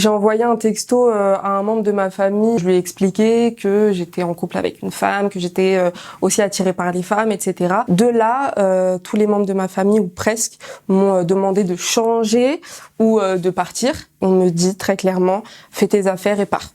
J'ai envoyé un texto à un membre de ma famille. Je lui ai expliqué que j'étais en couple avec une femme, que j'étais aussi attirée par les femmes, etc. De là, tous les membres de ma famille, ou presque, m'ont demandé de changer ou de partir. On me dit très clairement, fais tes affaires et pars.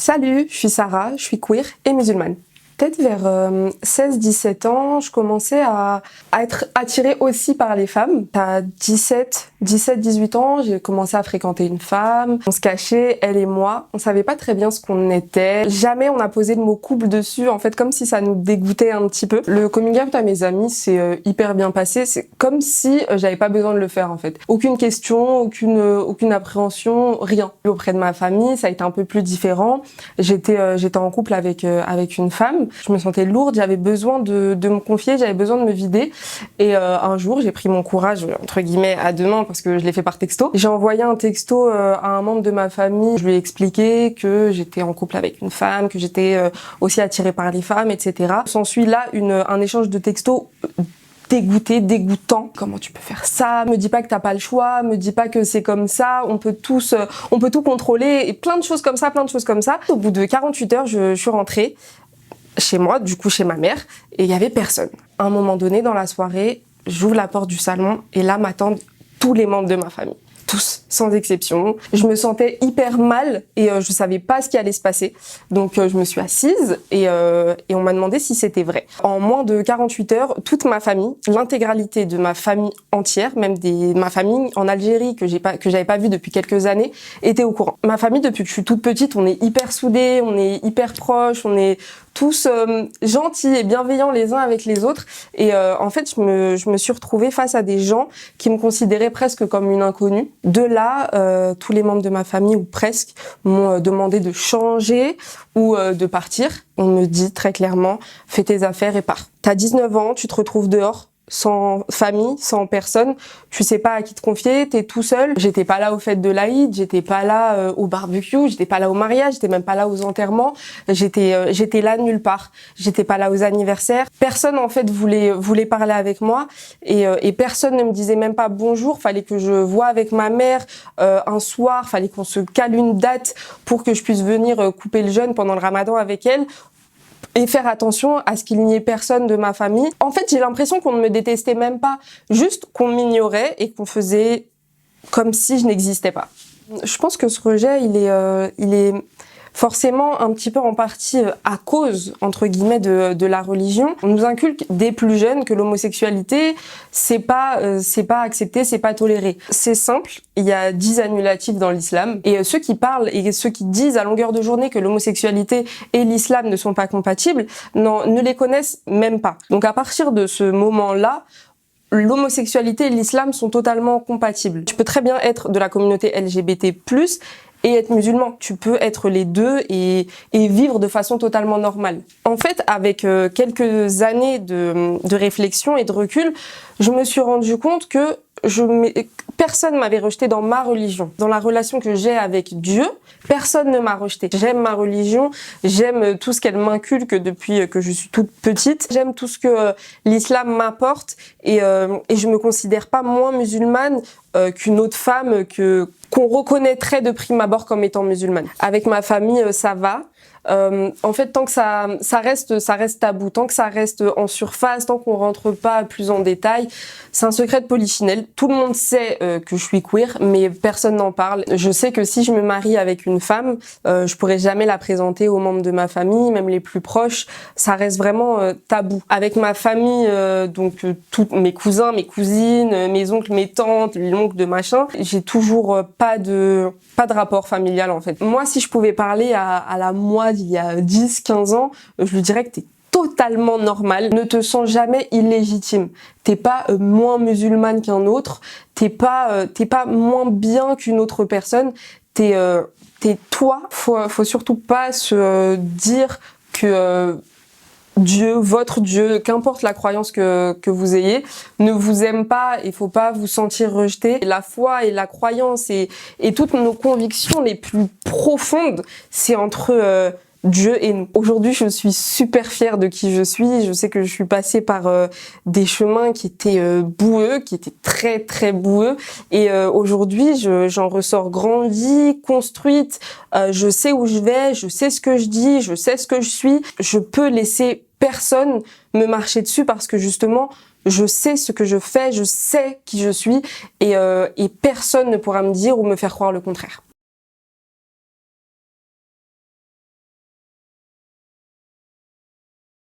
Salut, je suis Sarah, je suis queer et musulmane. Peut-être vers 16-17 ans, je commençais à être attirée aussi par les femmes. À 17-18 ans, j'ai commencé à fréquenter une femme. On se cachait, elle et moi. On savait pas très bien ce qu'on était. Jamais on a posé le mot couple dessus, en fait, comme si ça nous dégoûtait un petit peu. Le coming out à mes amis, c'est hyper bien passé. C'est comme si j'avais pas besoin de le faire, en fait. Aucune question, aucune appréhension, rien. Auprès de ma famille, ça a été un peu plus différent. J'étais en couple avec une femme. Je me sentais lourde, j'avais besoin de me confier, j'avais besoin de me vider. Et un jour, j'ai pris mon courage, entre guillemets, à deux mains, parce que je l'ai fait par texto. J'ai envoyé un texto à un membre de ma famille. Je lui ai expliqué que j'étais en couple avec une femme, que j'étais aussi attirée par les femmes, etc. S'ensuit là un échange de textos dégoûtant. Comment tu peux faire ça? Me dis pas que t'as pas le choix, me dis pas que c'est comme ça, on peut tout contrôler, et plein de choses comme ça. Au bout de 48 heures, je suis rentrée chez moi, du coup chez ma mère, et il y avait personne. À un moment donné, dans la soirée, j'ouvre la porte du salon, et là m'attendent tous les membres de ma famille. Tous, sans exception. Je me sentais hyper mal et je savais pas ce qui allait se passer. Donc je me suis assise et on m'a demandé si c'était vrai. En moins de 48 heures, toute ma famille, l'intégralité de ma famille entière, même ma famille en Algérie que j'avais pas vue depuis quelques années, était au courant. Ma famille, depuis que je suis toute petite, on est hyper soudés, on est hyper proches, on est tous gentils et bienveillants les uns avec les autres. Et en fait, je me suis retrouvée face à des gens qui me considéraient presque comme une inconnue. De là, tous les membres de ma famille, ou presque, m'ont demandé de changer ou de partir. On me dit très clairement, fais tes affaires et pars. T'as 19 ans, tu te retrouves dehors, sans famille, sans personne, tu sais pas à qui te confier, t'es tout seul. J'étais pas là aux fêtes de l'Aïd, j'étais pas là au barbecue, j'étais pas là au mariage, j'étais même pas là aux enterrements, j'étais là nulle part. J'étais pas là aux anniversaires. Personne en fait voulait parler avec moi et personne ne me disait même pas bonjour. Fallait que je voie avec ma mère un soir, fallait qu'on se cale une date pour que je puisse venir couper le jeûne pendant le Ramadan avec elle. Et faire attention à ce qu'il n'y ait personne de ma famille. En fait, j'ai l'impression qu'on ne me détestait même pas, juste qu'on m'ignorait et qu'on faisait comme si je n'existais pas. Je pense que ce rejet, il est forcément un petit peu en partie à cause, entre guillemets, de la religion. On nous inculque dès plus jeunes que l'homosexualité, c'est pas accepté, c'est pas toléré. C'est simple, il y a 10 annulatifs dans l'islam, et ceux qui parlent et ceux qui disent à longueur de journée que l'homosexualité et l'islam ne sont pas compatibles, ne les connaissent même pas. Donc à partir de ce moment-là, l'homosexualité et l'islam sont totalement compatibles. Tu peux très bien être de la communauté LGBT+, et être musulman. Tu peux être les deux et vivre de façon totalement normale. En fait, avec quelques années de réflexion et de recul, je me suis rendu compte que personne m'avait rejeté dans ma religion. Dans la relation que j'ai avec Dieu, personne ne m'a rejeté. J'aime ma religion, j'aime tout ce qu'elle m'inculque depuis que je suis toute petite. J'aime tout ce que l'islam m'apporte et je me considère pas moins musulmane qu'une autre femme qu'on reconnaîtrait de prime abord comme étant musulmane. Avec ma famille, ça va. En fait, tant que ça reste tabou, tant que ça reste en surface, tant qu'on rentre pas plus en détail, c'est un secret de polichinelle. Tout le monde sait que je suis queer, mais personne n'en parle. Je sais que si je me marie avec une femme, je pourrais jamais la présenter aux membres de ma famille, même les plus proches. Ça reste vraiment tabou. Avec ma famille, donc tous mes cousins, mes cousines, mes oncles, mes tantes, l'oncle de machin, j'ai toujours pas de rapport familial en fait. Moi, si je pouvais parler à la moi d'il y a 10-15 ans, je lui dirais que t'es totalement normal. Ne te sens jamais illégitime. T'es pas moins musulmane qu'un autre. T'es pas moins bien qu'une autre personne. T'es toi. Faut surtout pas se dire que Dieu, votre Dieu, qu'importe la croyance que vous ayez, ne vous aime pas, il faut pas vous sentir rejeté. La foi et la croyance et toutes nos convictions les plus profondes, c'est entre Dieu et nous. Aujourd'hui, je suis super fière de qui je suis. Je sais que je suis passée par des chemins qui étaient boueux, qui étaient très très boueux. Et aujourd'hui, j'en ressors grandie, construite. Je sais où je vais, je sais ce que je dis, je sais ce que je suis. Je peux laisser personne me marcher dessus parce que justement, je sais ce que je fais, je sais qui je suis et personne ne pourra me dire ou me faire croire le contraire.